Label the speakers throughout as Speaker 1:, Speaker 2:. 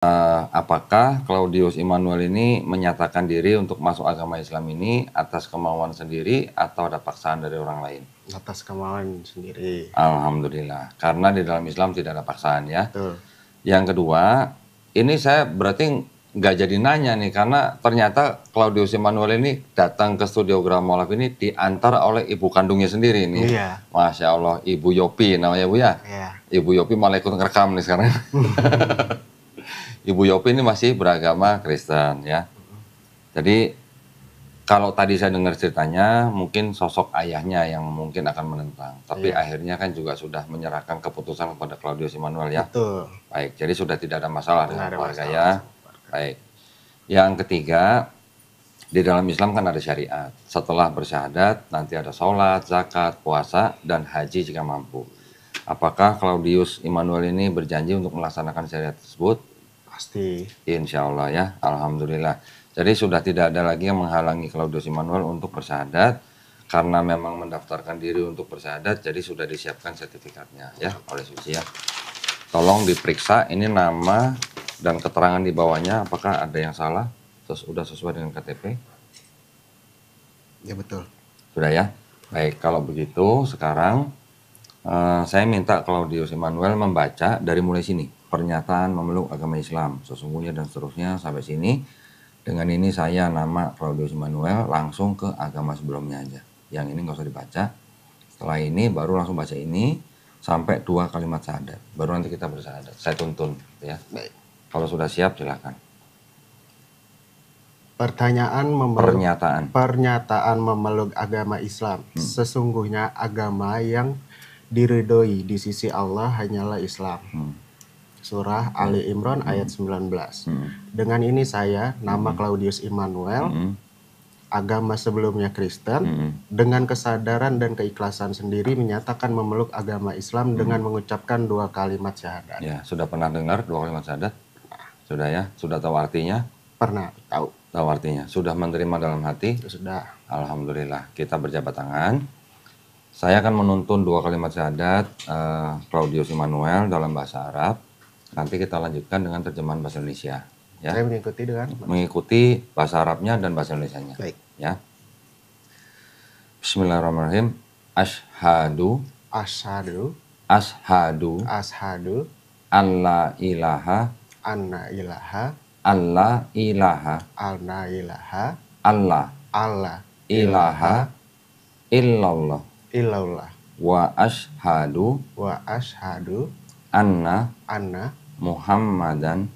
Speaker 1: Apakah Claudius Immanuel ini menyatakan diri untuk masuk agama Islam ini atas kemauan sendiri atau ada paksaan dari orang lain?
Speaker 2: Atas kemauan sendiri.
Speaker 1: Alhamdulillah, karena di dalam Islam tidak ada paksaan ya.
Speaker 2: Betul.
Speaker 1: Yang kedua, ini saya berarti nggak jadi nanya nih, karena ternyata Claudius Immanuel ini datang ke studio Gramolab ini diantar oleh ibu kandungnya sendiri nih.
Speaker 2: Iya.
Speaker 1: Masya Allah, Ibu Yopi namanya Bu ya?
Speaker 2: Iya.
Speaker 1: Ibu Yopi malah ikut ngerekam nih sekarang. Ibu Yopi ini masih beragama Kristen ya. Jadi kalau tadi saya dengar ceritanya, mungkin sosok ayahnya yang mungkin akan menentang. Tapi
Speaker 2: Iya.
Speaker 1: akhirnya kan juga sudah menyerahkan keputusan kepada Claudius Immanuel ya.
Speaker 2: Betul.
Speaker 1: Baik, jadi sudah tidak ada masalah dengan
Speaker 2: Nggak ada
Speaker 1: keluarga
Speaker 2: masalah
Speaker 1: ya.
Speaker 2: sama keluarga.
Speaker 1: Baik. Yang ketiga, di dalam Islam kan ada syariat. Setelah bersyahadat, nanti ada sholat, zakat, puasa, dan haji jika mampu. Apakah Claudius Immanuel ini berjanji untuk melaksanakan syariat tersebut?
Speaker 2: Pasti.
Speaker 1: Insya Allah ya, Alhamdulillah. Jadi sudah tidak ada lagi yang menghalangi Claudius Immanuel untuk bersyahadat. Karena memang mendaftarkan diri untuk bersyahadat, jadi sudah disiapkan sertifikatnya ya oleh Suci ya. Tolong diperiksa ini nama dan keterangan di bawahnya, apakah ada yang salah? Sudah sesuai dengan KTP?
Speaker 2: Ya betul.
Speaker 1: Sudah ya? Baik, kalau begitu sekarang saya minta Claudius Immanuel membaca dari mulai sini. Pernyataan memeluk agama Islam, sesungguhnya dan seterusnya sampai sini. Dengan ini saya nama Claudius Immanuel langsung ke agama sebelumnya aja. Yang ini nggak usah dibaca. Setelah ini baru langsung baca ini sampai 2 kalimat syahadat. Baru nanti kita bersyahadat. Saya tuntun ya.
Speaker 2: Baik.
Speaker 1: Kalau sudah siap silakan.
Speaker 2: Pernyataan memeluk agama Islam. Sesungguhnya agama yang diridhoi di sisi Allah hanyalah Islam. Surah Ali Imran ayat 19. Dengan ini saya, nama Claudius Immanuel, agama sebelumnya Kristen, dengan kesadaran dan keikhlasan sendiri menyatakan memeluk agama Islam dengan mengucapkan 2 kalimat syahadat.
Speaker 1: Ya, sudah pernah dengar 2 kalimat syahadat? Sudah ya? Sudah tahu artinya?
Speaker 2: Pernah tahu.
Speaker 1: Tahu artinya? Sudah menerima dalam hati?
Speaker 2: Sudah.
Speaker 1: Alhamdulillah. Kita berjabat tangan. Saya akan menuntun 2 kalimat syahadat Claudius Immanuel dalam bahasa Arab. Nanti kita lanjutkan dengan terjemahan bahasa Indonesia. Ya.
Speaker 2: Saya mengikuti dengan
Speaker 1: mengikuti bahasa Arabnya dan bahasa Indonesianya.
Speaker 2: Baik.
Speaker 1: Ya. Bismillahirrahmanirrahim. Ashhadu alla ilaha illallah wa ashhadu anna Muhammadan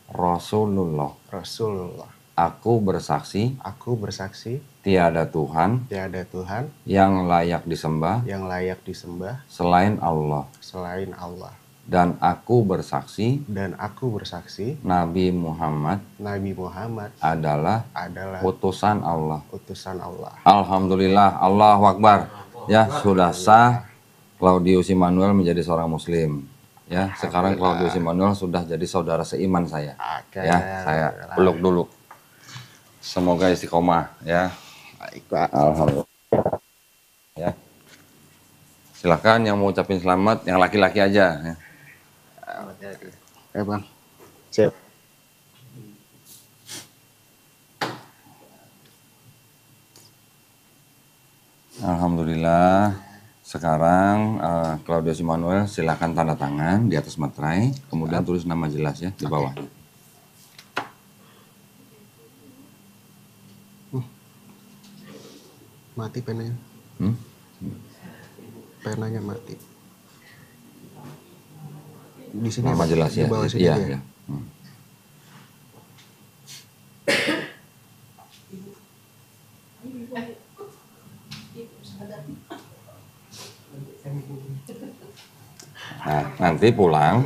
Speaker 1: Rasulullah. Aku bersaksi tiada Tuhan yang layak disembah selain Allah. Dan aku bersaksi Nabi Muhammad adalah utusan Allah. Alhamdulillah, Allahu Akbar. Ya, sudah sah Claudius Immanuel menjadi seorang muslim. Ya, sekarang Claudius Immanuel sudah jadi saudara seiman saya. Ya, saya peluk dulu. Semoga istiqomah ya.
Speaker 2: Baik, Pak.
Speaker 1: Alhamdulillah. Ya. Silakan yang mau ucapin selamat, yang laki-laki aja ya.
Speaker 2: Ya, Bang. Siap.
Speaker 1: Alhamdulillah. Sekarang Claudius Immanuel silakan tanda tangan di atas materai, kemudian tulis nama jelas ya di bawahnya.
Speaker 2: Mati penanya. Penanya mati. Di sini
Speaker 1: Nama jelas ya.
Speaker 2: Di bawah sini
Speaker 1: iya,
Speaker 2: ya.
Speaker 1: iya. Nah, nanti pulang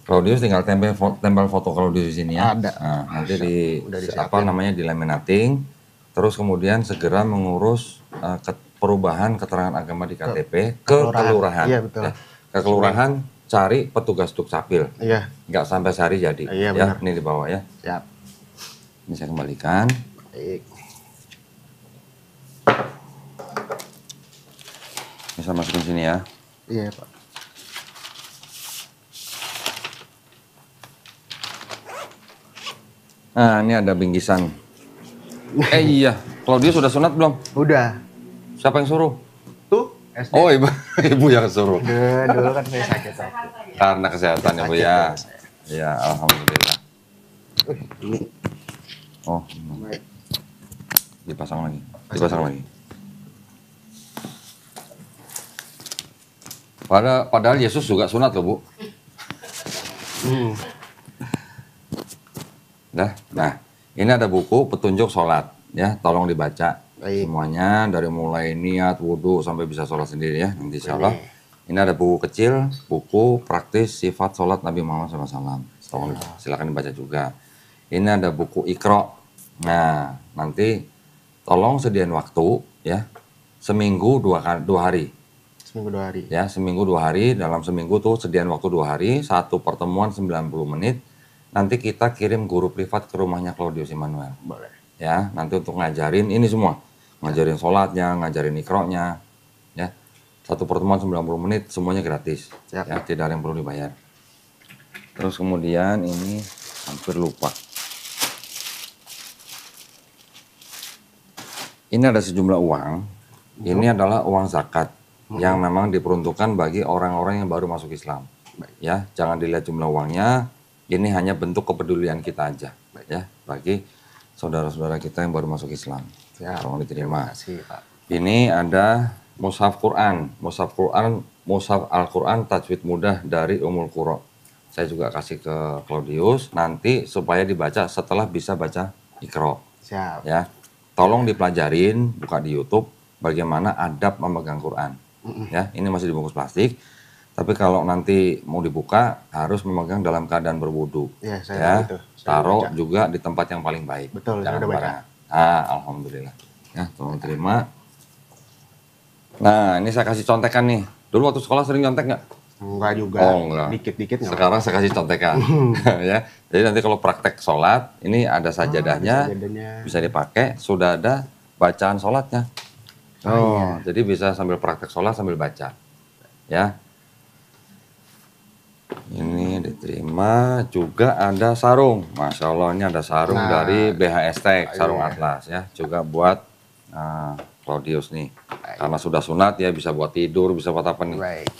Speaker 1: Claudius tinggal tempel foto Claudius di sini ya.
Speaker 2: Ada.
Speaker 1: Nah, nanti di laminating, terus kemudian segera mengurus perubahan keterangan agama di KTP ke kelurahan.
Speaker 2: Iya, betul.
Speaker 1: Ya. Ke kelurahan cari petugas Dukcapil.
Speaker 2: Iya.
Speaker 1: Nggak sampai sehari jadi.
Speaker 2: Iya,
Speaker 1: ya,
Speaker 2: benar.
Speaker 1: ini di bawah ya.
Speaker 2: Siap.
Speaker 1: Ini saya kembalikan.
Speaker 2: Baik.
Speaker 1: Bisa masukin sini ya.
Speaker 2: Iya, Pak.
Speaker 1: Nah, ini ada bingkisan. Iya, Claudius sudah sunat belum?
Speaker 2: Udah.
Speaker 1: Siapa yang suruh?
Speaker 2: Tuh, SD.
Speaker 1: Oh, ibu, ibu yang suruh.
Speaker 2: Dulu kan saya sakit waktu.
Speaker 1: Karena kesehatan ya, Bu
Speaker 2: Sakit
Speaker 1: ya.
Speaker 2: dulu saya.
Speaker 1: Ya, alhamdulillah.
Speaker 2: Ini.
Speaker 1: Oh, dipasang lagi. Dipasang lagi. Padahal Yesus juga sunat loh, Bu. Nah, ini ada buku petunjuk sholat, ya, tolong dibaca.
Speaker 2: Baik.
Speaker 1: Semuanya dari mulai niat, wudhu sampai bisa sholat sendiri ya, nanti insya Allah. Ini ada buku kecil, buku praktis sifat sholat Nabi Muhammad SAW. Tolong silakan dibaca juga. Ini ada buku Iqra. Nah, nanti tolong sediain waktu ya, seminggu dua hari.
Speaker 2: Seminggu 2 hari.
Speaker 1: Ya, seminggu 2 hari, dalam seminggu tuh sediain waktu 2 hari, satu pertemuan 90 menit. Nanti kita kirim guru privat ke rumahnya Claudius Immanuel.
Speaker 2: Boleh.
Speaker 1: Ya, nanti untuk ngajarin ini semua. Ngajarin sholatnya, ngajarin ikronya. Ya, satu pertemuan 90 menit, semuanya gratis.
Speaker 2: Siap.
Speaker 1: Ya, tidak ada yang perlu dibayar. Terus kemudian ini hampir lupa. Ini ada sejumlah uang. Ini adalah uang zakat yang memang diperuntukkan bagi orang-orang yang baru masuk Islam. Ya, jangan dilihat jumlah uangnya. Ini hanya bentuk kepedulian kita aja, ya, bagi saudara-saudara kita yang baru masuk Islam. Tolong diterima.
Speaker 2: Terima kasih, Pak.
Speaker 1: Ini ada mushaf Quran, mushaf Al-Quran tajwid mudah dari Ummul Qura. Saya juga kasih ke Claudius nanti supaya dibaca setelah bisa baca Iqra.
Speaker 2: Siap.
Speaker 1: Ya, tolong dipelajarin, buka di YouTube bagaimana adab memegang Quran. Ya, ini masih dibungkus plastik. Tapi kalau nanti mau dibuka harus memegang dalam keadaan berwudu.
Speaker 2: Ya, saya
Speaker 1: Ya,
Speaker 2: tahu itu. Saya
Speaker 1: taruh
Speaker 2: baca.
Speaker 1: juga di tempat yang paling baik.
Speaker 2: Betul, saya
Speaker 1: Jangan
Speaker 2: udah baca.
Speaker 1: sembarangan. Ah, alhamdulillah. Ya, tolong terima. Nah, ini saya kasih contekan nih. Dulu waktu sekolah sering nyontek nggak?
Speaker 2: Enggak juga.
Speaker 1: Oh, enggak.
Speaker 2: Dikit-dikit nggak
Speaker 1: Sekarang saya kasih contekan. Ya, jadi nanti kalau praktek sholat, ini ada sajadahnya,
Speaker 2: sajadahnya.
Speaker 1: bisa dipakai. Sudah ada bacaan sholatnya. Oh, jadi bisa sambil praktek sholat sambil baca. Ya. Ini diterima, juga ada sarung. Masya Allah, ini ada sarung dari BHS Tech, sarung atlas ya. Juga buat Claudius nih. Karena sudah sunat ya, bisa buat tidur, bisa buat apa nih.
Speaker 2: Baik.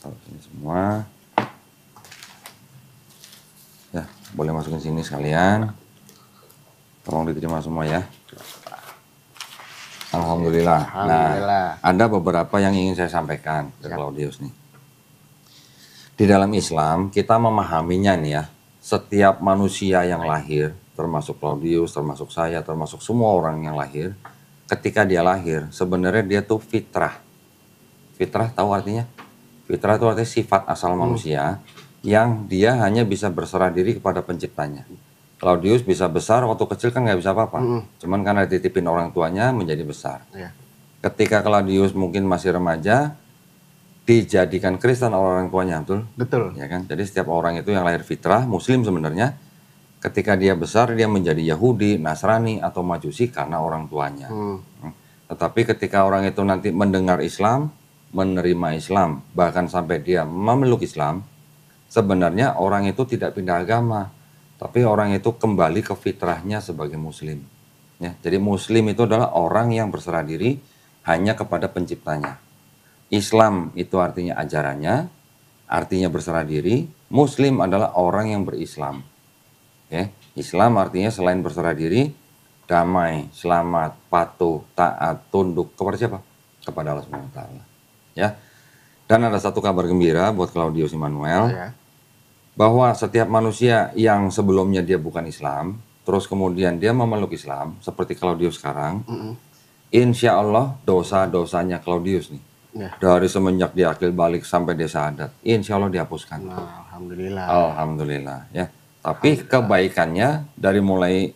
Speaker 1: Taruh sini semua. Ya, boleh masukin sini sekalian. Tolong diterima semua ya. Alhamdulillah.
Speaker 2: Alhamdulillah.
Speaker 1: Nah, ada beberapa yang ingin saya sampaikan ke Claudius nih. Di dalam Islam, kita memahaminya nih ya, setiap manusia yang lahir, termasuk Claudius, termasuk saya, termasuk semua orang yang lahir, ketika dia lahir, sebenarnya dia tuh fitrah. Fitrah tahu artinya? Fitrah itu artinya sifat asal manusia, yang dia hanya bisa berserah diri kepada penciptanya. Claudius bisa besar, waktu kecil kan nggak bisa apa-apa. Cuman karena dititipin orang tuanya menjadi besar.
Speaker 2: Ya.
Speaker 1: Ketika Claudius mungkin masih remaja, dijadikan Kristen oleh orang tuanya, betul?
Speaker 2: Betul.
Speaker 1: Ya kan? Jadi setiap orang itu yang lahir fitrah, Muslim sebenarnya, ketika dia besar dia menjadi Yahudi, Nasrani atau Majusi karena orang tuanya. Tetapi ketika orang itu nanti mendengar Islam, menerima Islam, bahkan sampai dia memeluk Islam, sebenarnya orang itu tidak pindah agama, tapi orang itu kembali ke fitrahnya sebagai Muslim. Ya, jadi Muslim itu adalah orang yang berserah diri hanya kepada penciptanya. Islam itu artinya ajarannya, artinya berserah diri. Muslim adalah orang yang berislam. Ya, Islam artinya selain berserah diri, damai, selamat, patuh, taat, tunduk kepada siapa? Kepada Allah SWT. Ya. Dan ada satu kabar gembira buat Claudius Immanuel, bahwa setiap manusia yang sebelumnya dia bukan Islam, terus kemudian dia memeluk Islam, seperti Claudius sekarang, insya Allah dosa-dosanya Claudius nih, dari semenjak dia akil balik sampai dia syahadat, insya Allah dihapuskan.
Speaker 2: Nah, alhamdulillah.
Speaker 1: Alhamdulillah ya. Tapi kebaikannya dari mulai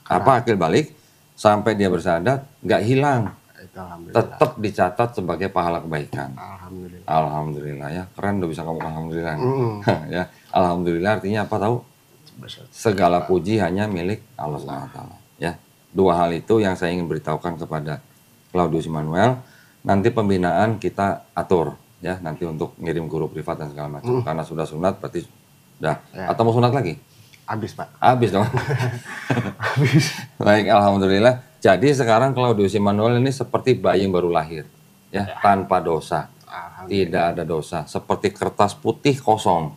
Speaker 1: akil balik sampai dia bersyahadat nggak hilang, tetap dicatat sebagai pahala kebaikan.
Speaker 2: Alhamdulillah.
Speaker 1: Alhamdulillah ya, keren udah bisa ngomong alhamdulillah. Ya, alhamdulillah artinya apa tahu? Segala puji hanya milik Allah SWT. Ya, dua hal itu yang saya ingin beritahukan kepada Claudius Immanuel. Nanti pembinaan kita atur ya, nanti untuk ngirim guru privat dan segala macam. Karena sudah sunat berarti sudah. Atau mau sunat lagi?
Speaker 2: Habis, Pak.
Speaker 1: Habis dong. Baik, alhamdulillah. Jadi sekarang Claudius Immanuel ini seperti bayi yang baru lahir, ya, tanpa dosa, tidak ada dosa, seperti kertas putih kosong.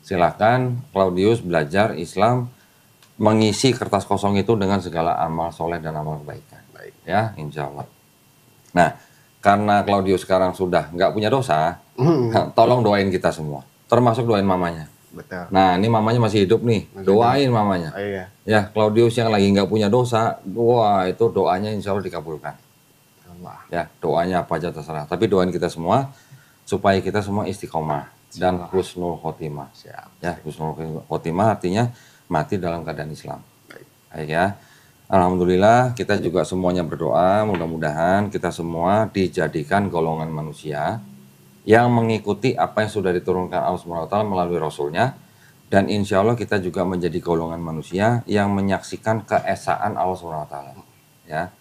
Speaker 1: Silakan Claudius belajar Islam, mengisi kertas kosong itu dengan segala amal soleh dan amal kebaikan.
Speaker 2: Baik.
Speaker 1: Ya, insya Allah. Nah, karena Claudius sekarang sudah nggak punya dosa, tolong doain kita semua, termasuk doain mamanya.
Speaker 2: Betul.
Speaker 1: Nah, ini mamanya masih hidup nih, doain mamanya.
Speaker 2: Oh, iya.
Speaker 1: Ya, Claudius yang lagi nggak punya dosa, wah itu doanya insya Allah dikabulkan.
Speaker 2: Allah.
Speaker 1: Ya, doanya apa aja terserah. Tapi doain kita semua supaya kita semua istiqomah dan husnul khotimah.
Speaker 2: Siap.
Speaker 1: Ya, husnul khotimah artinya mati dalam keadaan Islam.
Speaker 2: Baik.
Speaker 1: Baik ya. Alhamdulillah kita juga semuanya berdoa, mudah-mudahan kita semua dijadikan golongan manusia yang mengikuti apa yang sudah diturunkan Allah SWT melalui Rasulnya, dan insya Allah kita juga menjadi golongan manusia yang menyaksikan keesaan Allah SWT. Ya,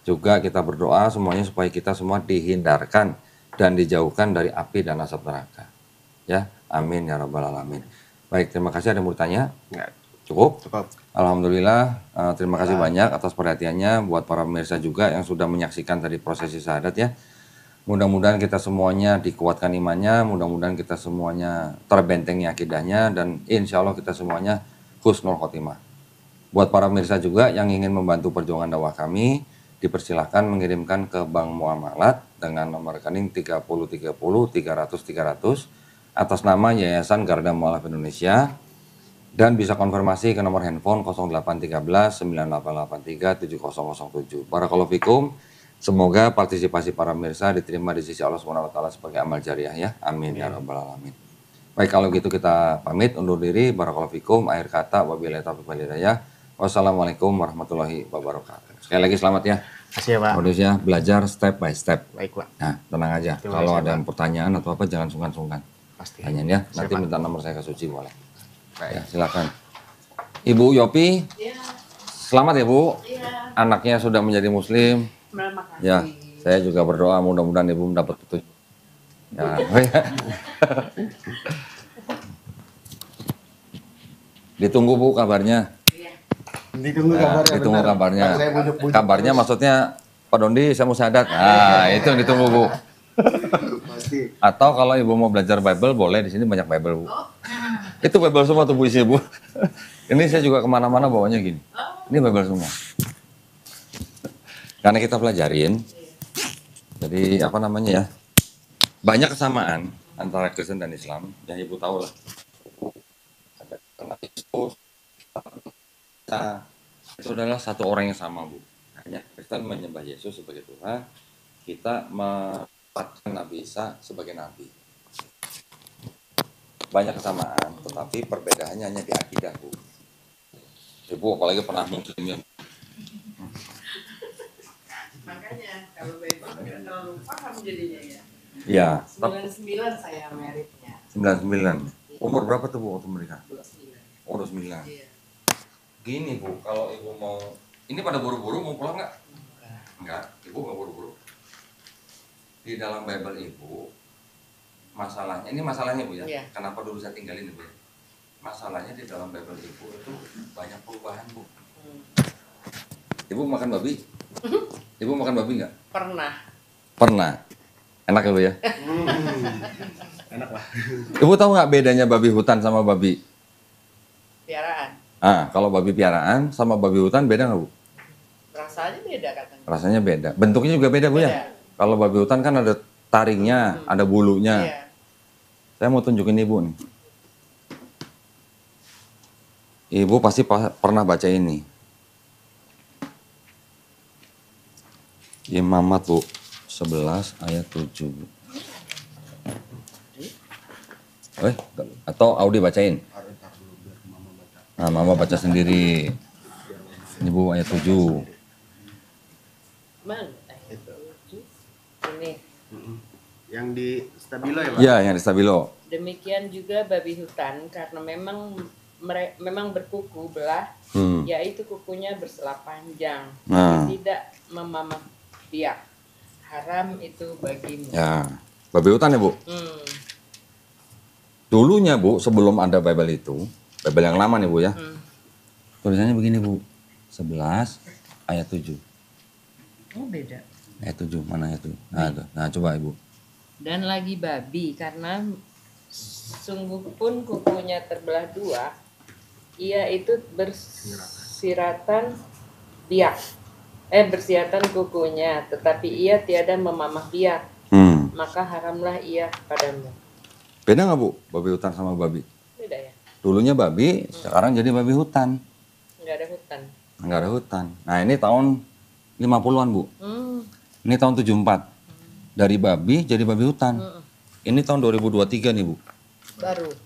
Speaker 1: juga kita berdoa semuanya supaya kita semua dihindarkan dan dijauhkan dari api dan asap neraka. Ya, amin ya rabbal alamin. Baik, terima kasih. Ada yang mau bertanya?
Speaker 2: Enggak.
Speaker 1: Cukup?
Speaker 2: Cukup.
Speaker 1: Alhamdulillah, terima kasih banyak atas perhatiannya buat para pemirsa juga yang sudah menyaksikan tadi prosesi syahadat ya. Mudah-mudahan kita semuanya dikuatkan imannya, mudah-mudahan kita semuanya terbentengi akidahnya, dan insya Allah kita semuanya husnul khotimah. Buat para pemirsa juga yang ingin membantu perjuangan dakwah kami, dipersilahkan mengirimkan ke Bank Muamalat dengan nomor rekening 3030 300 atas nama Yayasan Garda Mualaf Indonesia, dan bisa konfirmasi ke nomor handphone 0813 9883 7007. Barakallahu fikum. Semoga partisipasi para pemirsa diterima di sisi Allah SWT sebagai amal jariah ya. Amin ya rabbal alamin. Baik, kalau gitu kita pamit undur diri. Barakallahu fikum. Akhir kata wabillahi taufiq wal hidayah. Wassalamualaikum warahmatullahi wabarakatuh. Sekali lagi selamat ya.
Speaker 2: Makasih ya, Pak.
Speaker 1: Modusnya belajar step by step.
Speaker 2: Baik, Pak.
Speaker 1: Nah, tenang aja.
Speaker 2: Terima
Speaker 1: Kalau
Speaker 2: kasih,
Speaker 1: ada
Speaker 2: Pak.
Speaker 1: pertanyaan atau apa jangan sungkan-sungkan.
Speaker 2: Pasti.
Speaker 1: Tanyain ya.
Speaker 2: Siap,
Speaker 1: Nanti
Speaker 2: Pak.
Speaker 1: minta nomor saya ke Suci boleh.
Speaker 2: Baik.
Speaker 1: Ya, silakan. Ibu Yopi.
Speaker 3: Iya,
Speaker 1: Selamat ya, Bu.
Speaker 3: iya.
Speaker 1: Anaknya sudah menjadi muslim.
Speaker 3: Terima kasih.
Speaker 1: Ya, saya juga berdoa mudah-mudahan Ibu mendapat petunjuk. Ya, ditunggu Bu kabarnya.
Speaker 3: Iya.
Speaker 2: Ditunggu
Speaker 1: Nah,
Speaker 2: kabarnya.
Speaker 1: ditunggu
Speaker 2: bentar.
Speaker 1: kabarnya.
Speaker 2: Pak, saya bujuk-bujuk
Speaker 1: Kabarnya
Speaker 2: terus.
Speaker 1: maksudnya Pak Dondi saya mau syahadat. Nah, itu yang ditunggu Bu.
Speaker 2: Pasti.
Speaker 1: Atau kalau Ibu mau belajar Bible boleh, di sini banyak Bible Bu. Itu Bible semua tuh Bu isinya Bu. Ini saya juga kemana-mana bawanya gini. Ini Bible semua. Karena kita pelajarin. Jadi apa namanya ya? Banyak kesamaan antara Kristen dan Islam. Yang Ibu tahu lah. Ada Yesus. Itu adalah satu orang yang sama Bu. Hanya Kristen menyembah Yesus sebagai Tuhan. Kita menempatkan Nabi Isa sebagai Nabi. Banyak kesamaan, tetapi perbedaannya hanya di akidah Bu. Ibu apalagi pernah muslim ya.
Speaker 3: Makanya kalau Bible nggak terlalu paham jadinya ya.
Speaker 1: Iya.
Speaker 3: 99 saya meritnya.
Speaker 1: 99. Umur berapa tuh Bu waktu menikah?
Speaker 3: 29.
Speaker 1: Oh, 29.
Speaker 3: Iya.
Speaker 1: Gini Bu, kalau Ibu mau, ini pada buru-buru mau pulang nggak? Enggak, Ibu nggak buru-buru. Di dalam Bible Ibu, masalahnya, ini masalahnya Bu ya,
Speaker 3: Iya.
Speaker 1: kenapa dulu saya tinggalin Bu ya? Masalahnya di dalam Bible Ibu itu banyak perubahan Bu. Ibu makan babi? Ibu makan babi nggak?
Speaker 3: Pernah.
Speaker 1: Pernah. Enak ya Bu ya?
Speaker 2: Enak lah.
Speaker 1: Ibu tahu nggak bedanya babi hutan sama babi?
Speaker 3: Piaraan.
Speaker 1: Ah, kalau babi piaraan sama babi hutan beda nggak Bu?
Speaker 3: Rasanya beda katanya.
Speaker 1: Rasanya beda. Bentuknya juga beda Bu ya?
Speaker 3: Beda.
Speaker 1: Kalau babi hutan kan ada taringnya, ada bulunya.
Speaker 3: Iya.
Speaker 1: Saya mau tunjukin Ibu nih. Ibu pasti pernah baca ini. Imamat Bu, 11 ayat 7. Atau Audi bacain. Nah, Mama baca sendiri. Ini Bu ayat 7.
Speaker 3: Mana? Ini.
Speaker 2: Yang di Stabilo ya, Pak?
Speaker 1: Ya, yang di Stabilo.
Speaker 3: Demikian juga babi hutan karena memang berkuku belah, yaitu kukunya bersela panjang,
Speaker 1: Nah.
Speaker 3: tidak memamak biak. Haram itu bagimu.
Speaker 1: Ya, babi hutan ya Bu. Dulunya Bu, sebelum ada Bible itu, Bible yang lama nih Bu ya. Tulisannya begini Bu. 11 ayat 7.
Speaker 3: Oh beda.
Speaker 1: Ayat 7, mana ayat 7? Nah, tuh. Nah coba Ibu.
Speaker 3: Dan lagi babi, karena sungguh pun kukunya terbelah dua, ia itu bersiratan biak. Bersiratan kukunya, tetapi ia tiada memamah biak. Maka haramlah ia kepadamu.
Speaker 1: Beda nggak Bu, babi hutan sama babi?
Speaker 3: Beda ya?
Speaker 1: Dulunya babi, sekarang jadi babi hutan.
Speaker 3: Nggak ada hutan.
Speaker 1: Nggak ada hutan. Nah ini tahun 50-an Bu. Ini tahun 74. Dari babi jadi babi hutan. Ini tahun 2023 nih Bu.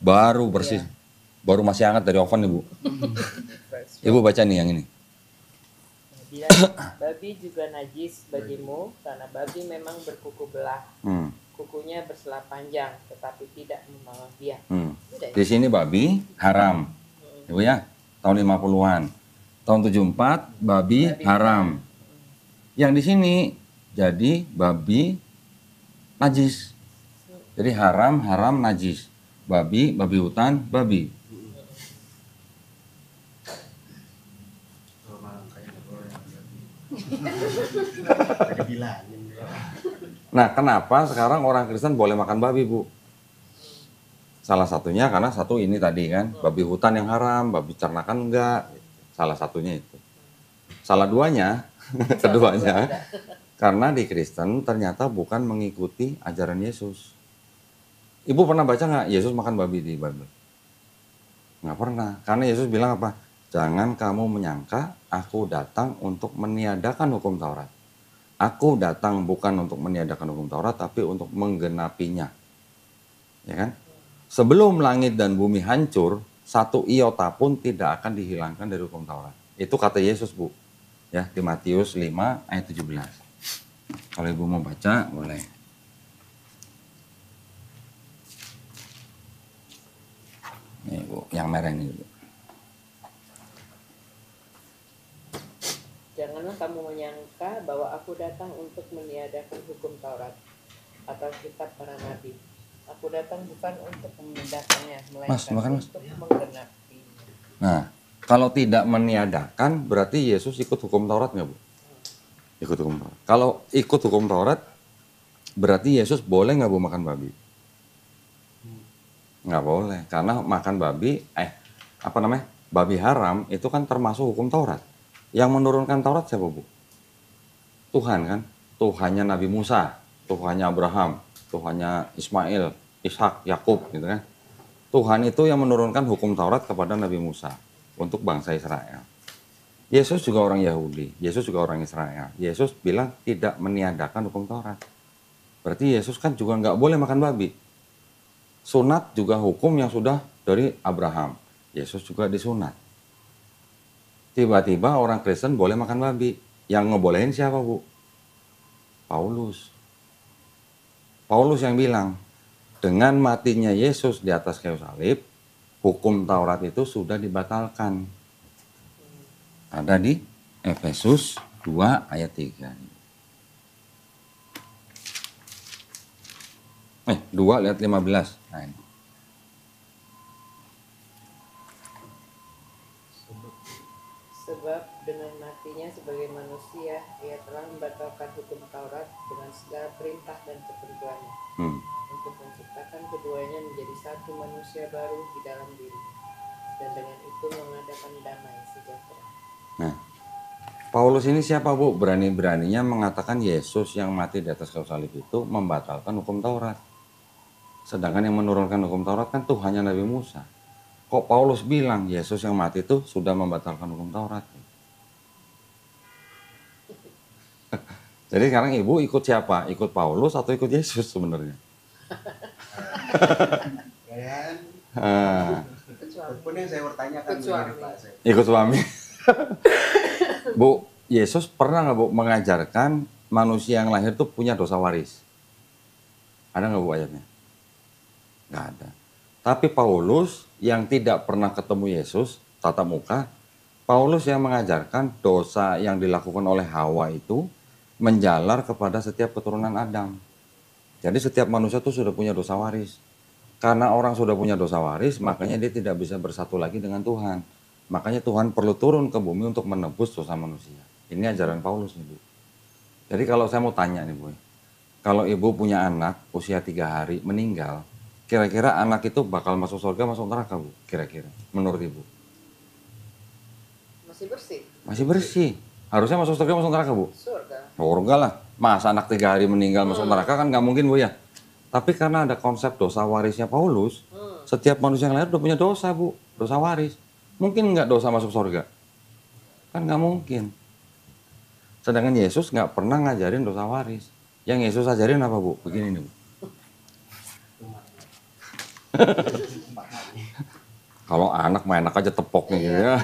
Speaker 1: Baru bersih. Baru masih hangat dari oven nih Bu. Ibu baca nih yang ini.
Speaker 3: Bila babi juga najis bagimu, karena babi memang berkuku belah. Kukunya bersela panjang, tetapi tidak memamah biak.
Speaker 1: Di sini babi haram. Ibu ya, tahun 50-an. Tahun 74 babi haram. Yang di sini jadi babi najis. Jadi haram, najis. Babi hutan, babi. Nah, kenapa sekarang orang Kristen boleh makan babi, Bu? Salah satunya karena satu ini tadi kan, babi hutan yang haram, babi ternakan enggak. Salah satunya itu. Salah duanya, keduanya, karena di Kristen ternyata bukan mengikuti ajaran Yesus. Ibu pernah baca nggak Yesus makan babi di Bible? Nggak pernah. Karena Yesus bilang apa? Jangan kamu menyangka aku datang untuk meniadakan hukum Taurat. Aku datang bukan untuk meniadakan hukum Taurat, tapi untuk menggenapinya. Ya kan? Sebelum langit dan bumi hancur, satu iota pun tidak akan dihilangkan dari hukum Taurat. Itu kata Yesus, Bu. Ya, di Matius 5 ayat 17. Kalau Ibu mau baca, boleh. Nih, Bu, yang merah ini, Bu.
Speaker 3: Janganlah kamu menyangka bahwa aku datang untuk meniadakan hukum Taurat atau kitab para nabi. Aku datang bukan untuk memindahkannya, melainkan untuk menggenapinya.
Speaker 1: Nah, kalau tidak meniadakan, berarti Yesus ikut hukum Taurat nggak, Bu? Ikut hukum Taurat. Kalau ikut hukum Taurat, berarti Yesus boleh nggak, Bu, makan babi? Nggak boleh, karena makan babi, babi haram itu kan termasuk hukum Taurat. Yang menurunkan Taurat siapa, Bu? Tuhan kan? Tuhannya Nabi Musa, Tuhannya Abraham, Tuhannya Ismail, Ishak, Yakub, gitu kan? Tuhan itu yang menurunkan hukum Taurat kepada Nabi Musa untuk bangsa Israel. Yesus juga orang Yahudi, Yesus juga orang Israel. Yesus bilang tidak meniadakan hukum Taurat. Berarti Yesus kan juga nggak boleh makan babi. Sunat juga hukum yang sudah dari Abraham. Yesus juga disunat. Tiba-tiba orang Kristen boleh makan babi. Yang ngebolehin siapa, Bu? Paulus. Paulus yang bilang, dengan matinya Yesus di atas kayu salib, hukum Taurat itu sudah dibatalkan. Ada di Efesus 2 ayat 3. 2 ayat 15. Nah, ini.
Speaker 3: Sebab dengan matinya sebagai manusia, ia telah membatalkan hukum Taurat dengan segala perintah dan ketentuannya. Untuk menciptakan keduanya menjadi satu manusia baru di dalam diri. Dan dengan itu mengadakan damai sejahtera.
Speaker 1: Nah, Paulus ini siapa, Bu? Berani-beraninya mengatakan Yesus yang mati di atas kayu salib itu membatalkan hukum Taurat. Sedangkan yang menurunkan hukum Taurat kan Tuhannya Nabi Musa. Kok Paulus bilang Yesus yang mati itu sudah membatalkan hukum Taurat? Jadi sekarang Ibu ikut siapa? Ikut Paulus atau ikut Yesus sebenarnya? Ikut suami. Bu, Yesus pernah nggak, Bu, mengajarkan manusia yang lahir itu punya dosa waris? Ada nggak, Bu, ayatnya? Nggak ada. Tapi Paulus yang tidak pernah ketemu Yesus tatap muka, Paulus yang mengajarkan dosa yang dilakukan oleh Hawa itu menjalar kepada setiap keturunan Adam. Jadi setiap manusia itu sudah punya dosa waris. Karena orang sudah punya dosa waris, makanya dia tidak bisa bersatu lagi dengan Tuhan. Makanya Tuhan perlu turun ke bumi untuk menebus dosa manusia. Ini ajaran Paulus nih, Bu. Jadi kalau saya mau tanya nih, Bu. Kalau ibu punya anak usia 3 hari meninggal, kira-kira anak itu bakal masuk surga, masuk neraka, Bu? Kira-kira, menurut ibu?
Speaker 3: Masih bersih.
Speaker 1: Masih bersih. Harusnya masuk surga, masuk neraka, Bu?
Speaker 3: Surga.
Speaker 1: Surga lah. Masa anak 3 hari meninggal masuk neraka kan nggak mungkin, Bu ya? Tapi karena ada konsep dosa warisnya Paulus, setiap manusia yang lahir udah punya dosa, Bu. Dosa waris. Mungkin nggak dosa masuk surga? Kan nggak mungkin. Sedangkan Yesus nggak pernah ngajarin dosa waris. Yang Yesus ajarin apa, Bu? Begini nih, Bu. Kalau anak mah enak aja tepoknya gitu ya.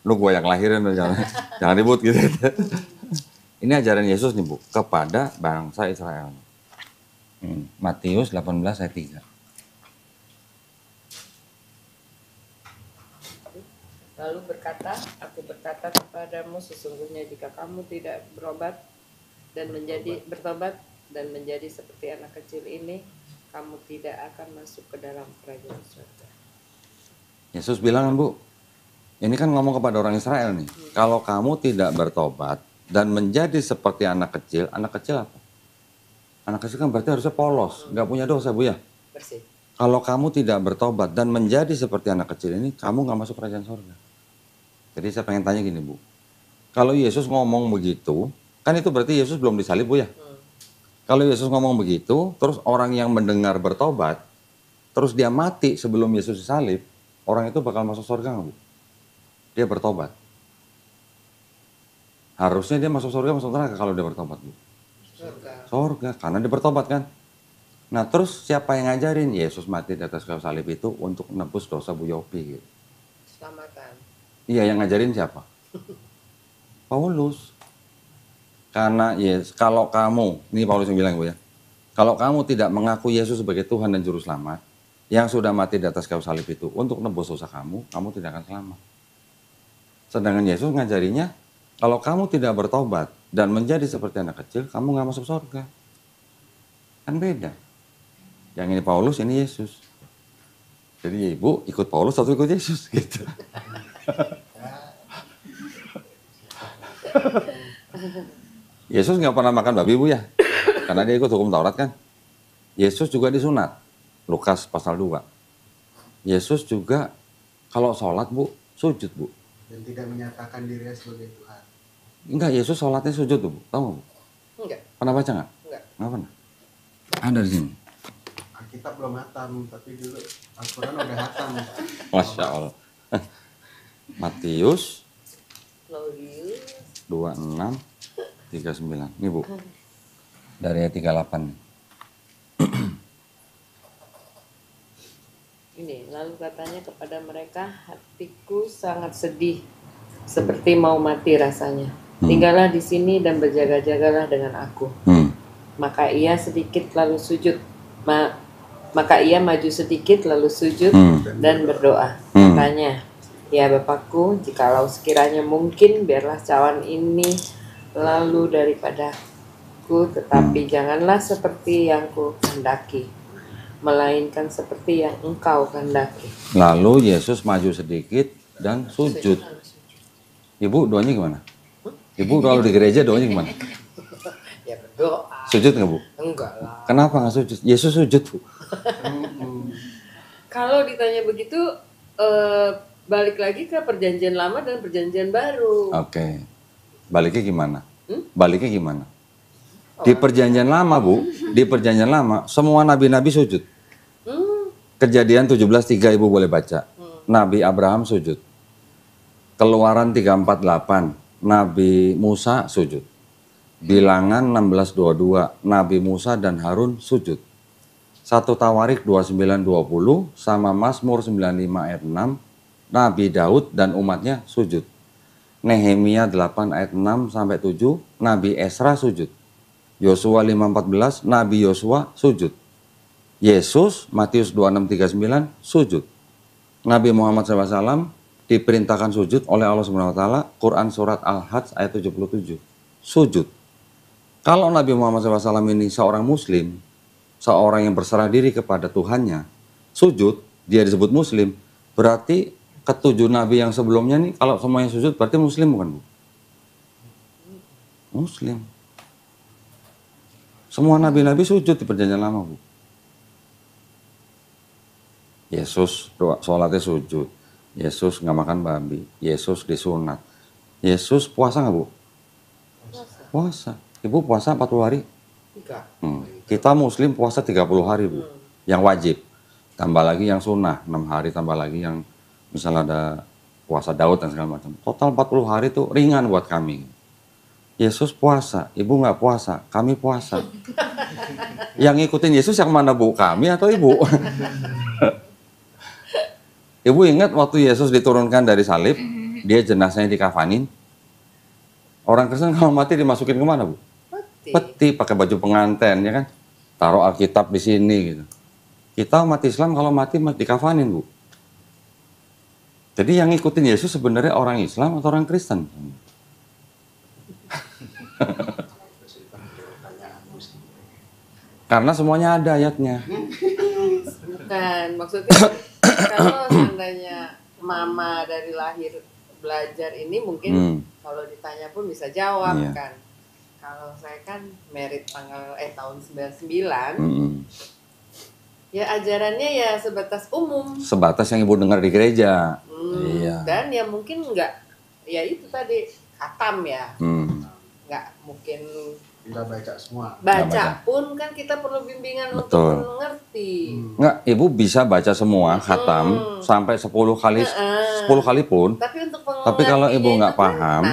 Speaker 1: Lu gua yang lahirin, jangan ribut gitu. Ini ajaran Yesus nih, Bu, kepada bangsa Israel. Matius 18 ayat 3.
Speaker 3: Lalu berkata, aku berkata kepadamu sesungguhnya jika kamu tidak bertobat dan menjadi seperti anak kecil ini, kamu tidak akan masuk ke dalam kerajaan surga.
Speaker 1: Yesus bilang, Bu, ini kan ngomong kepada orang Israel nih. Kalau kamu tidak bertobat dan menjadi seperti anak kecil apa? Anak kecil kan berarti harusnya polos, nggak punya dosa, Bu ya.
Speaker 3: Bersih.
Speaker 1: Kalau kamu tidak bertobat dan menjadi seperti anak kecil ini, kamu nggak masuk kerajaan surga. Jadi saya pengen tanya gini, Bu. Kalau Yesus ngomong begitu, kan itu berarti Yesus belum disalib, Bu ya. Kalau Yesus ngomong begitu, terus orang yang mendengar bertobat, terus dia mati sebelum Yesus disalib, orang itu bakal masuk surga nggak, Bu? Dia bertobat. Harusnya dia masuk surga, masuk neraka kalau dia bertobat, Bu. Surga, karena dia bertobat kan. Nah terus siapa yang ngajarin? Yesus mati di atas kayu salib itu untuk nebus dosa Bu Yopi gitu.
Speaker 3: Selamatkan.
Speaker 1: Iya, yang ngajarin siapa? Paulus. Karena kalau kamu, ini Paulus yang bilang, Bu ya. Kalau kamu tidak mengaku Yesus sebagai Tuhan dan Juru Selamat, yang sudah mati di atas kayu salib itu untuk nebus dosa kamu tidak akan selamat. Sedangkan Yesus ngajarinya, kalau kamu tidak bertobat dan menjadi seperti anak kecil, kamu nggak masuk surga. Kan beda. Yang ini Paulus, ini Yesus. Jadi ibu ikut Paulus atau ikut Yesus gitu. Yesus nggak pernah makan babi, Bu ya. Karena dia ikut hukum Taurat kan. Yesus juga disunat. Lukas pasal 2. Yesus juga kalau sholat, Bu, sujud, Bu.
Speaker 2: Dan tidak menyatakan dirinya sebagai Tuhan.
Speaker 1: Enggak, Yesus sholatnya sujud tuh, Bu. Tahu nggak, Bu?
Speaker 3: Enggak.
Speaker 1: Pernah baca nggak?
Speaker 3: Enggak.
Speaker 1: Nggak pernah. Ada di sini.
Speaker 2: Alkitab belum hatam, tapi dulu Al-Quran udah hatam.
Speaker 1: Masya Allah. Matius
Speaker 3: Claudius
Speaker 1: 26 39. Ini, Bu. Dari ayat 38.
Speaker 3: ini, lalu katanya kepada mereka, hatiku sangat sedih seperti mau mati rasanya. Tinggallah di sini dan berjaga-jagalah dengan aku. Maka ia maju sedikit lalu sujud dan berdoa. Katanya, ya Bapakku, jikalau sekiranya mungkin, biarlah cawan ini lalu daripadaku, tetapi janganlah seperti yang ku kehendaki, melainkan seperti yang Engkau kehendaki.
Speaker 1: Lalu Yesus maju sedikit dan sujud. Ibu doanya gimana? Ibu kalau di gereja doanya gimana?
Speaker 3: Ya berdoa.
Speaker 1: Sujud nggak, Bu?
Speaker 3: Enggak lah.
Speaker 1: Kenapa nggak sujud? Yesus sujud, Bu.
Speaker 3: Kalau ditanya begitu, balik lagi ke perjanjian lama dan perjanjian baru.
Speaker 1: Oke. Baliknya gimana? Baliknya gimana? Di perjanjian lama, Bu, di perjanjian lama semua nabi-nabi sujud. Kejadian 17:3 Ibu boleh baca. Nabi Abraham sujud. Keluaran 3:48 Nabi Musa sujud. Bilangan 16:22 Nabi Musa dan Harun sujud. 1 Tawarik 29:20 sama Mazmur 95 ayat 6 Nabi Daud dan umatnya sujud. Nehemia 8 ayat 6 sampai 7 Nabi Esra sujud. Yosua 5:14 Nabi Yosua sujud. Yesus Matius 26:39 sujud. Nabi Muhammad SAW diperintahkan sujud oleh Allah SWT. Quran surat Al-Hajj ayat 77 sujud. Kalau Nabi Muhammad SAW ini seorang muslim, seorang yang berserah diri kepada Tuhannya, sujud, dia disebut muslim, berarti ketujuh nabi yang sebelumnya nih, kalau semuanya sujud berarti muslim bukan, Bu? Muslim. Semua nabi-nabi sujud di perjanjian lama, Bu. Yesus doa, sholatnya sujud. Yesus nggak makan babi. Yesus disunat. Yesus puasa nggak, Bu? Puasa. Ibu puasa 40 hari? Kita muslim puasa 30 hari, Bu. Yang wajib. Tambah lagi yang sunnah, 6 hari. Tambah lagi yang misalnya ada puasa Daud dan segala macam. Total 40 hari itu ringan buat kami. Yesus puasa, ibu nggak puasa, kami puasa. Yang ngikutin Yesus yang mana, Bu? Kami atau ibu? Ibu ingat waktu Yesus diturunkan dari salib, dia jenazahnya dikafanin. Orang Kristen kalau mati dimasukin kemana, Bu? Peti, pakai baju pengantin, ya kan? Taruh Alkitab di sini gitu. Kita umat Islam kalau mati dikafanin, Bu. Jadi yang ngikutin Yesus sebenarnya orang Islam atau orang Kristen? Karena semuanya ada ayatnya.
Speaker 3: Bukan, maksudnya kalau seandainya mama dari lahir belajar ini mungkin kalau ditanya pun bisa jawab kan. Kalau saya kan merit tahun 99. Ya ajarannya ya sebatas umum.
Speaker 1: Sebatas yang ibu dengar di gereja. Iya.
Speaker 3: Dan ya mungkin enggak, ya itu tadi khatam ya. Nggak mungkin
Speaker 2: tidak baca semua.
Speaker 3: Baca pun kan kita perlu bimbingan
Speaker 1: Betul.
Speaker 3: untuk mengerti.
Speaker 1: Nggak, ibu bisa baca semua khatam sampai 10 kali, 10 kali pun.
Speaker 3: Tapi
Speaker 1: kalau ibu nggak paham,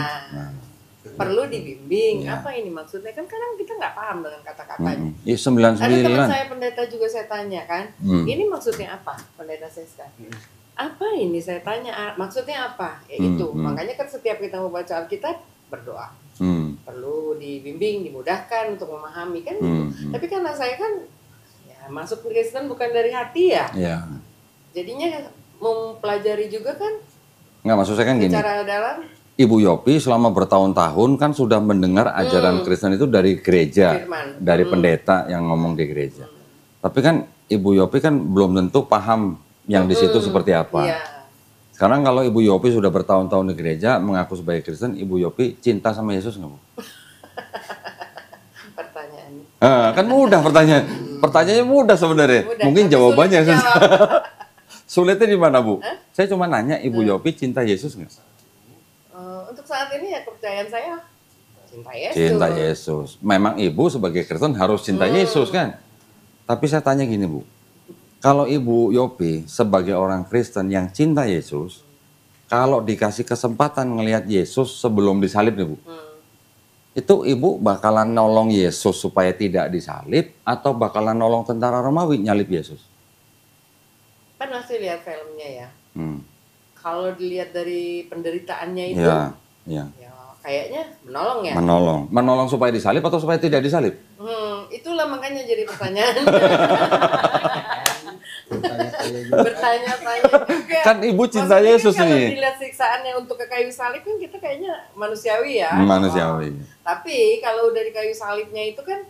Speaker 3: perlu dibimbing. Apa ini maksudnya? Kan kadang kita nggak paham dengan kata-katanya.
Speaker 1: Ya, 99.
Speaker 3: Ada teman saya pendeta juga saya tanya kan, ini maksudnya apa? Pendeta saya apa ini saya tanya, maksudnya apa? Ya itu, makanya kan setiap kita mau baca Alkitab, berdoa. Perlu dibimbing, dimudahkan untuk memahami kan gitu. Tapi karena saya kan ya masuk Kristen bukan dari hati ya. Jadinya mempelajari juga kan.
Speaker 1: Nggak, maksud saya kan gini.
Speaker 3: Secara dalam.
Speaker 1: Ibu Yopi selama bertahun-tahun kan sudah mendengar ajaran Kristen itu dari gereja, dari pendeta yang ngomong di gereja. Tapi kan Ibu Yopi kan belum tentu paham yang di situ seperti apa. Sekarang kalau Ibu Yopi sudah bertahun-tahun di gereja, mengaku sebagai Kristen, Ibu Yopi cinta sama Yesus nggak, Bu?
Speaker 3: Pertanyaannya.
Speaker 1: Kan mudah pertanyaan. Pertanyaannya mudah sebenarnya. Mungkin jawabannya sulitnya di mana, Bu? Saya cuma nanya, Ibu Yopi cinta Yesus nggak?
Speaker 3: Untuk saat ini ya kepercayaan saya cinta Yesus.
Speaker 1: Cinta Yesus. Memang Ibu sebagai Kristen harus cinta Yesus kan? Tapi saya tanya gini, Bu. Kalau Ibu Yopi sebagai orang Kristen yang cinta Yesus, kalau dikasih kesempatan ngelihat Yesus sebelum disalib nih, Bu, itu Ibu bakalan nolong Yesus supaya tidak disalib atau bakalan nolong tentara Romawi nyalib Yesus?
Speaker 3: Kan masih lihat filmnya ya. Kalau dilihat dari penderitaannya itu, ya kayaknya menolong ya.
Speaker 1: Menolong supaya disalib atau supaya tidak disalib?
Speaker 3: Itulah makanya jadi pertanyaan. Bertanya-tanya juga.
Speaker 1: Kan Ibu cinta Yesus
Speaker 3: kan
Speaker 1: nih.
Speaker 3: Kalau dilihat siksaannya untuk ke kayu salib kan kita kayaknya manusiawi ya.
Speaker 1: Manusiawi.
Speaker 3: Tapi kalau dari kayu salibnya itu kan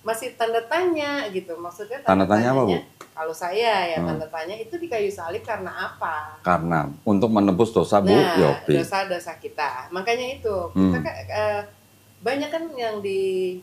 Speaker 3: masih tanda tanya gitu. Maksudnya
Speaker 1: tanda tanya apa, Bu?
Speaker 3: Kalau saya ya tanda tanya itu di kayu salib karena apa?
Speaker 1: Karena untuk menebus dosa Bu Yopi.
Speaker 3: Dosa-dosa kita. Makanya itu kita banyak kan yang di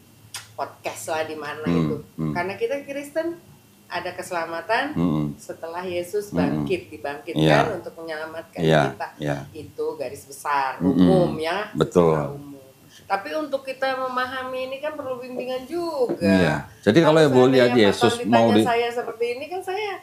Speaker 3: podcast lah di mana itu. Karena kita Kristen ada keselamatan setelah Yesus dibangkitkan untuk menyelamatkan kita. Itu garis besar umum ya.
Speaker 1: Betul.
Speaker 3: Umum. Tapi untuk kita memahami ini kan perlu bimbingan juga.
Speaker 1: Jadi kalau Ibu lihat Yesus mau
Speaker 3: saya seperti ini kan saya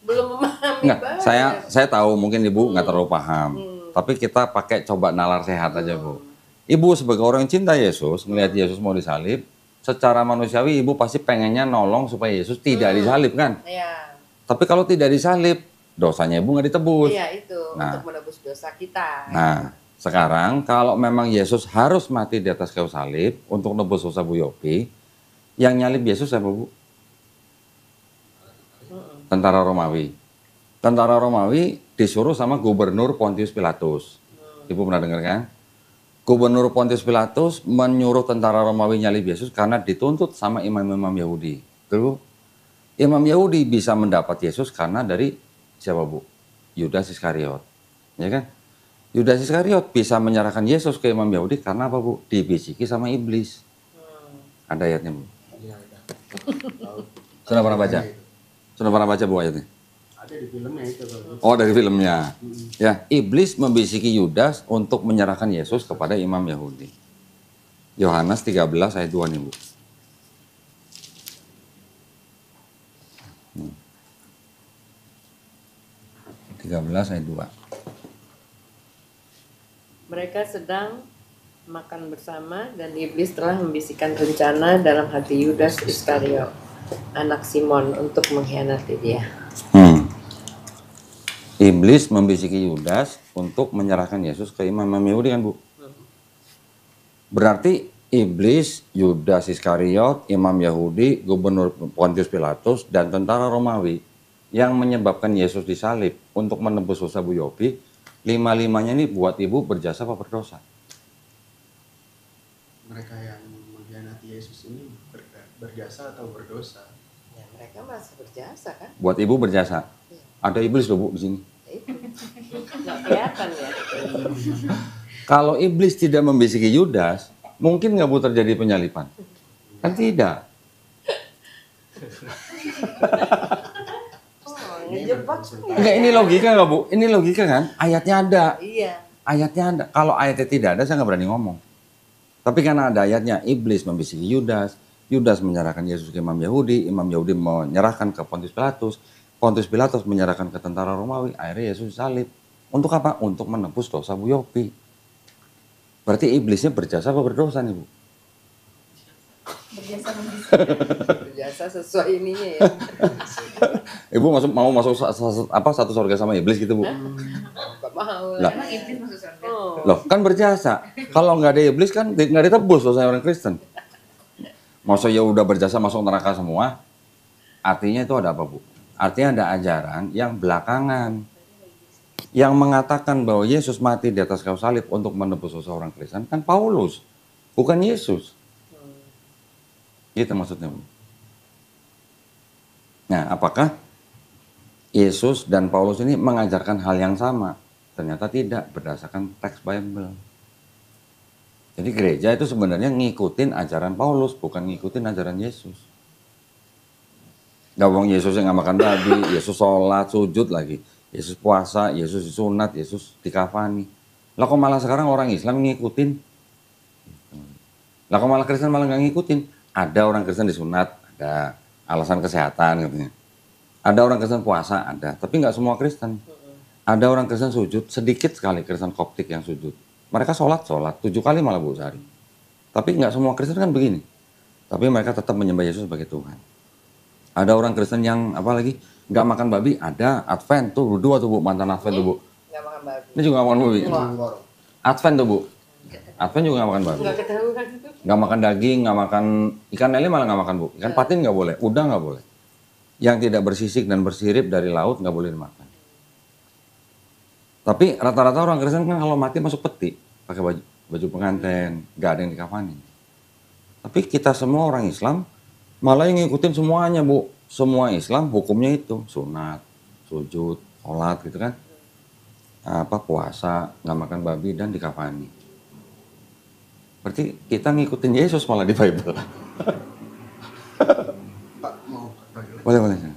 Speaker 3: belum memahami banget.
Speaker 1: Saya tahu mungkin Ibu nggak terlalu paham. Tapi kita pakai coba nalar sehat aja, Bu. Ibu sebagai orang yang cinta Yesus, melihat Yesus mau disalib, secara manusiawi Ibu pasti pengennya nolong supaya Yesus tidak disalib kan? Tapi kalau tidak disalib, dosanya Ibu nggak ditebus.
Speaker 3: Iya itu, untuk menebus dosa kita.
Speaker 1: Nah, sekarang kalau memang Yesus harus mati di atas kayu salib untuk nebus dosa Bu Yopi, yang nyalib Yesus siapa, Bu? Tentara Romawi. Tentara Romawi disuruh sama Gubernur Pontius Pilatus. Ibu pernah dengar kan? Gubernur Pontius Pilatus menyuruh tentara Romawi nyalib Yesus karena dituntut sama imam-imam Yahudi. Terus Imam Yahudi bisa mendapat Yesus karena dari siapa Bu? Yudas Iskariot. Ya kan? Yudas Iskariot bisa menyerahkan Yesus ke Imam Yahudi karena apa Bu? Dibisiki sama iblis. Ada ayatnya Bu.
Speaker 2: Iya, ada.
Speaker 1: Sudah pernah baca? Sudah pernah baca Bu ayatnya?
Speaker 2: Ada di filmnya itu. Kalau
Speaker 1: Oh, dari filmnya. Ya, iblis membisiki Yudas untuk menyerahkan Yesus kepada Imam Yahudi. Yohanes 13 ayat 2 nih Bu. 13 ayat 2.
Speaker 3: Mereka sedang makan bersama dan iblis telah membisikkan rencana dalam hati Yudas Iskariot, anak Simon, untuk mengkhianati dia.
Speaker 1: Iblis membisiki Yudas untuk menyerahkan Yesus ke Imam Yahudi kan Bu? Berarti iblis, Yudas Iskariot, Imam Yahudi, Gubernur Pontius Pilatus, dan tentara Romawi yang menyebabkan Yesus disalib untuk menebus dosa Bu Yopi, lima-limanya ini buat ibu berjasa apa berdosa?
Speaker 2: mereka yang mengkhianati Yesus ini berjasa atau berdosa?
Speaker 3: Ya, mereka masih berjasa kan?
Speaker 1: Buat ibu berjasa. Ada iblis loh Bu di sini.
Speaker 3: Ya, itu nggak kelihatan ya.
Speaker 1: Kalau iblis tidak membisiki Yudas, mungkin nggak Bu terjadi penyalipan? Kan tidak.
Speaker 3: Ngejebak.
Speaker 1: Enggak, ini logika nggak Bu? Ini logika kan? Ayatnya ada.
Speaker 3: Iya.
Speaker 1: Ayatnya ada. Kalau ayatnya tidak ada, saya nggak berani ngomong. Tapi karena ada ayatnya, iblis membisiki Yudas, Yudas menyerahkan Yesus ke Imam Yahudi menyerahkan ke Pontius Pilatus menyerahkan ke tentara Romawi, akhirnya Yesus disalib. Untuk apa? Untuk menebus dosa Bu Yopi. Berarti iblisnya berjasa apa berdosa nih Bu?
Speaker 3: Berjasa sesuai ininya ya.
Speaker 1: Ibu mau masuk satu surga sama iblis gitu Bu?
Speaker 3: Nggak mau
Speaker 1: Lah.
Speaker 3: lah.
Speaker 4: Emang iblis masuk surga?
Speaker 3: Oh.
Speaker 1: Loh, kan berjasa. Kalau nggak ada iblis kan nggak ditebus dosa orang Kristen. Masa ya udah berjasa masuk neraka semua? Artinya itu ada apa Bu? Artinya ada ajaran yang belakangan yang mengatakan bahwa Yesus mati di atas kayu salib untuk menebus dosa orang Kristen kan Paulus, bukan Yesus. Gitu maksudnya Bu. Nah, apakah Yesus dan Paulus ini mengajarkan hal yang sama? Ternyata tidak, berdasarkan teks Bible. Jadi gereja itu sebenarnya ngikutin ajaran Paulus, bukan ngikutin ajaran Yesus. Gawang Yesus yang nggak makan babi, Yesus sholat, sujud lagi. Yesus puasa, Yesus disunat, Yesus dikafani. Lah kok malah sekarang orang Islam ngikutin? Lah kok malah Kristen malah nggak ngikutin? Ada orang Kristen disunat, ada alasan kesehatan katanya. Ada orang Kristen puasa, ada. Tapi nggak semua Kristen. Ada orang Kristen sujud, sedikit sekali Kristen Koptik yang sujud. Mereka sholat 7 kali malah Bu sehari. Tapi nggak semua Kristen kan begini. Tapi mereka tetap menyembah Yesus sebagai Tuhan. Ada orang Kristen yang apa lagi nggak makan babi, ada Advent tuh 2 tuh Bu, mantan Advent tuh Bu.
Speaker 3: Nggak makan babi.
Speaker 1: Ini juga nggak makan babi. Advent tuh Bu. Advent juga nggak makan babi.
Speaker 3: Nggak ketahuan.
Speaker 1: Nggak makan daging, nggak makan ikan lele malah nggak makan Bu. Ikan patin nggak boleh, udang nggak boleh. Yang tidak bersisik dan bersirip dari laut nggak boleh dimakan. Tapi rata-rata orang Kristen kan kalau mati masuk peti, pakai baju pengantin, nggak ada yang dikafani. Tapi kita semua orang Islam malah yang ngikutin semuanya Bu. Semua Islam hukumnya itu sunat, sujud, sholat gitu kan. Apa puasa, nggak makan babi dan dikafani. Berarti kita ngikutin Yesus malah di Bible.
Speaker 2: Pak mau toilet?
Speaker 1: Boleh.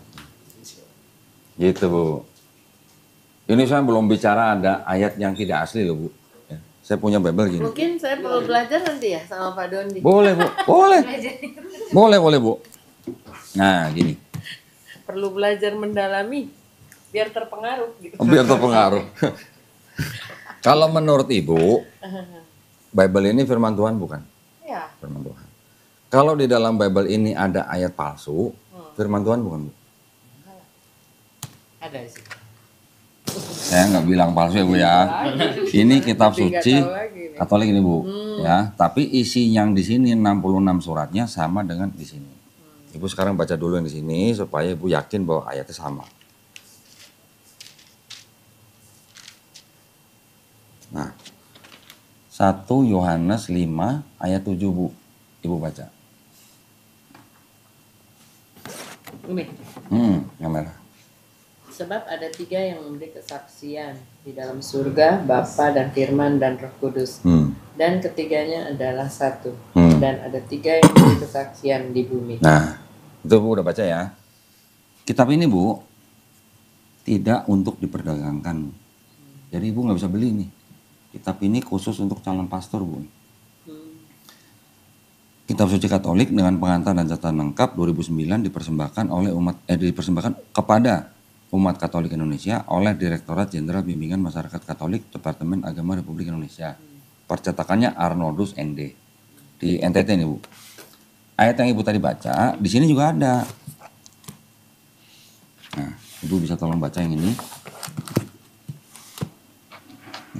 Speaker 1: Gitu Bu. Ini saya belum bicara ada ayat yang tidak asli loh Bu. Ya, saya punya Bible gini.
Speaker 3: Mungkin saya perlu belajar nanti ya sama Pak Dondi.
Speaker 1: Boleh Bu, boleh Bu. Nah gini,
Speaker 3: Perlu belajar mendalami biar terpengaruh gitu.
Speaker 1: biar terpengaruh. Kalau menurut Ibu, Bible ini firman Tuhan bukan?
Speaker 3: Ya.
Speaker 1: Firman Tuhan. Kalau di dalam Bible ini ada ayat palsu, firman Tuhan bukan Bu?
Speaker 3: Ada sih.
Speaker 1: Saya nggak bilang palsu ya Bu ya. Ini kitab
Speaker 3: Tapi nggak
Speaker 1: suci
Speaker 3: tahu lagi nih.
Speaker 1: Katolik ini Bu. Ya, tapi isi yang di sini 66 suratnya sama dengan di sini. Ibu sekarang baca dulu yang di sini supaya Ibu yakin bahwa ayatnya sama. Nah, 1 Yohanes 5 ayat 7 Bu. Ibu baca.
Speaker 3: Ini.
Speaker 1: Yang merah.
Speaker 3: Sebab ada 3 yang memberi kesaksian di dalam surga, Bapa dan Firman dan Roh Kudus. Dan ketiganya adalah satu. Dan ada 3 yang memberi kesaksian di bumi.
Speaker 1: Nah, itu Bu udah baca ya. Kitab ini Bu, tidak untuk diperdagangkan. Jadi Ibu nggak bisa beli nih. Kitab ini khusus untuk calon pastor Bu. Kitab Suci Katolik dengan pengantar dan catatan lengkap 2009 dipersembahkan kepada umat Katolik Indonesia oleh Direktorat Jenderal Bimbingan Masyarakat Katolik Departemen Agama Republik Indonesia. Percetakannya Arnoldus ND di NTT nih Bu. Ayat yang Ibu tadi baca di sini juga ada. Nah, Ibu bisa tolong baca yang ini.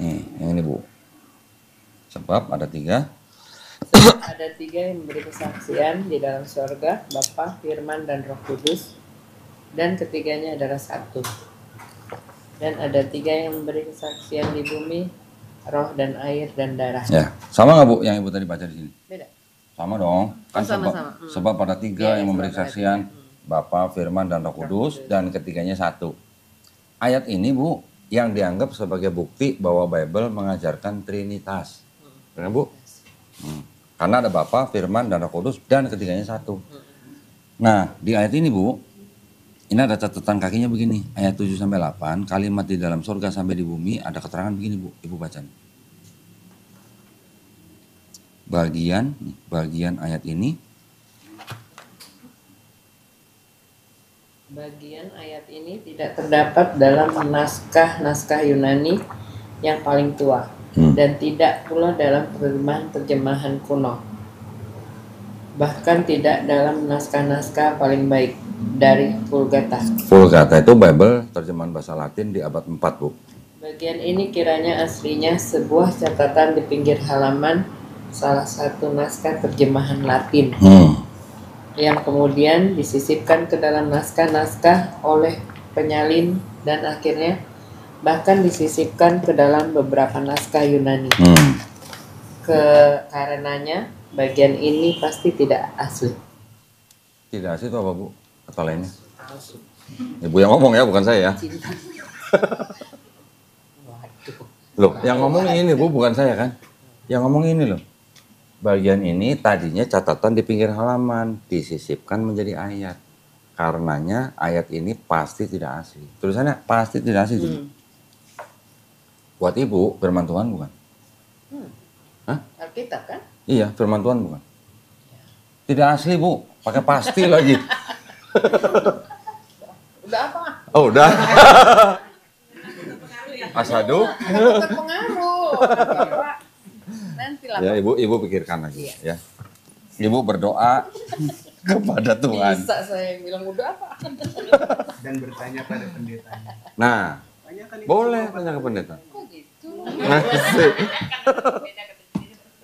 Speaker 1: Nih, yang ini Bu. Sebab ada 3.
Speaker 3: Ada 3 yang memberi kesaksian di dalam surga, Bapa, Firman, dan Roh Kudus. Dan ketiganya adalah satu. Dan ada 3 yang memberi kesaksian di bumi, roh dan air dan darah.
Speaker 1: Ya, sama nggak Bu yang Ibu tadi baca di sini?
Speaker 3: Beda.
Speaker 1: Sama dong. Kan
Speaker 3: sama-sama.
Speaker 1: sebab ada 3 yang memberi
Speaker 3: sebab ada
Speaker 1: kesaksian, Bapa, Firman, dan Roh Kudus, dan ketiganya satu. Ayat ini Bu yang dianggap sebagai bukti bahwa Bible mengajarkan Trinitas. Benar Bu? Karena ada Bapa, Firman, dan Roh Kudus, dan ketiganya satu. Nah, di ayat ini Bu, ini ada catatan kakinya begini. Ayat 7-8, kalimat di dalam surga sampai di bumi, ada keterangan begini Bu, Ibu baca. Bagian ayat ini.
Speaker 3: Bagian ayat ini tidak terdapat dalam naskah Yunani yang paling tua. Dan tidak pula dalam terjemahan kuno. Bahkan tidak dalam naskah-naskah paling baik dari Vulgata.
Speaker 1: Vulgata itu Bible terjemahan bahasa Latin di abad 4 Bu.
Speaker 3: Bagian ini kiranya aslinya sebuah catatan di pinggir halaman salah satu naskah terjemahan Latin. Yang kemudian disisipkan ke dalam naskah-naskah oleh penyalin dan akhirnya bahkan disisipkan ke dalam beberapa naskah Yunani. Karenanya bagian ini pasti tidak asli.
Speaker 1: Tidak asli itu apa Bu? Kata lainnya? Ibu yang ngomong ya, bukan saya ya. Loh, yang ngomong ini Bu, bukan saya kan? Yang ngomong ini loh. Bagian ini tadinya catatan di pinggir halaman, disisipkan menjadi ayat. Karenanya ayat ini pasti tidak asli. Tulisannya pasti tidak asli. Buat Ibu, firman Tuhan bukan? Hah?
Speaker 3: Alkitab kan?
Speaker 1: Iya, firman Tuhan bukan? Tidak asli Bu, pakai pasti lagi.
Speaker 3: Udah apa?
Speaker 1: Oh udah. Asadu.
Speaker 3: Terpengaruh. Nanti lah.
Speaker 1: Ya ibu pikirkan lagi ya. Ibu berdoa kepada Tuhan.
Speaker 3: Bisa saya yang bilang udah apa?
Speaker 2: Dan bertanya pada pendetanya.
Speaker 1: Nah, boleh tanya ke pendeta.
Speaker 3: Kok gitu?
Speaker 1: Asik.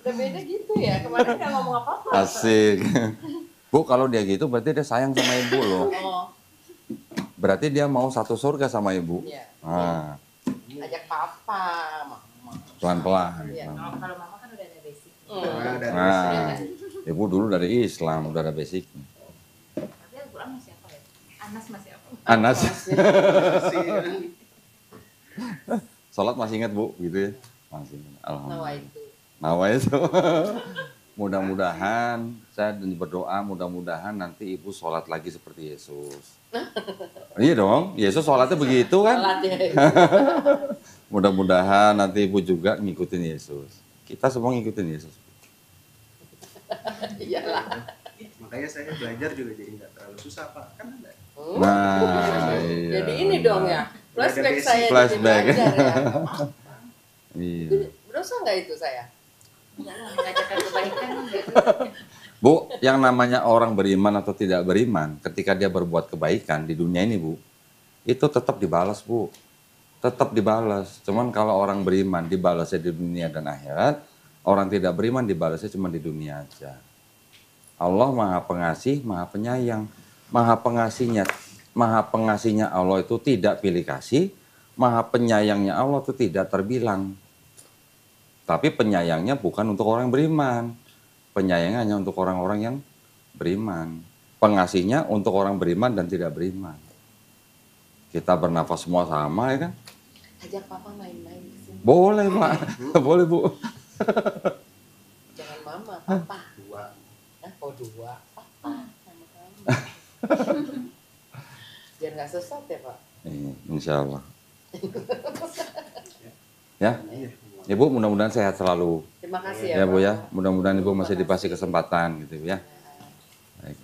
Speaker 3: Udah beda gitu ya. Kemarin nggak ngomong apa-apa.
Speaker 1: Asik. Bu, kalau dia gitu berarti dia sayang sama ibu loh.
Speaker 3: Oh,
Speaker 1: Berarti dia mau satu surga sama ibu.
Speaker 3: iya.
Speaker 1: Nah,
Speaker 3: Ajak papa, mama.
Speaker 1: pelan-pelan.
Speaker 3: Iya.
Speaker 4: Kalau mama kan udah ada basic.
Speaker 1: Nah, ibu dulu dari Islam udah ada basic.
Speaker 4: Tapi Al-Quran masih apa ya? Anas masih apa?
Speaker 1: Anas. Sholat masih ingat Bu, gitu ya? Masih. Alhamdulillah. Nawa itu. Mudah-mudahan saya berdoa mudah-mudahan nanti ibu sholat lagi seperti Yesus. Iya dong, Yesus sholatnya begitu kan? Mudah-mudahan nanti ibu juga ngikutin Yesus. Kita semua ngikutin Yesus.
Speaker 3: Iyalah.
Speaker 2: Makanya saya belajar juga jadi nggak terlalu susah Pak, kan ada.
Speaker 1: Nah, iya.
Speaker 3: Jadi ini dong ya. Flashback saya
Speaker 1: Flashback.
Speaker 3: jadi belajar ya. Nggak apa-apa.
Speaker 1: Iya.
Speaker 3: Berdosa nggak itu saya?
Speaker 4: Enggak lah, mengajarkan kebaikan gitu.
Speaker 1: Bu, yang namanya orang beriman atau tidak beriman, ketika dia berbuat kebaikan di dunia ini, Bu, itu tetap dibalas, Bu. Tetap dibalas. Cuman kalau orang beriman dibalasnya di dunia dan akhirat, orang tidak beriman dibalasnya cuma di dunia aja. Allah Maha Pengasih, Maha Penyayang. Maha pengasihnya Allah itu tidak pilih kasih, Maha Penyayangnya Allah itu tidak terbilang. Tapi penyayangnya bukan untuk orang beriman. Penyayangnya hanya untuk orang-orang yang beriman. pengasihnya untuk orang beriman dan tidak beriman. Kita bernafas semua sama ya kan?
Speaker 3: Ajak papa main-main ke sini.
Speaker 1: Boleh Pak, boleh Bu.
Speaker 3: Jangan mama, papa.
Speaker 2: Dua.
Speaker 3: Nah, kok dua? Papa sama kamu. Biar nggak sesat ya Pak.
Speaker 1: Insya Allah. Ya, Ibu mudah-mudahan sehat selalu.
Speaker 3: Terima kasih ya
Speaker 1: Ya Bu
Speaker 3: Pak.
Speaker 1: ya, mudah-mudahan Ibu masih dikasih kesempatan gitu ya. Baik.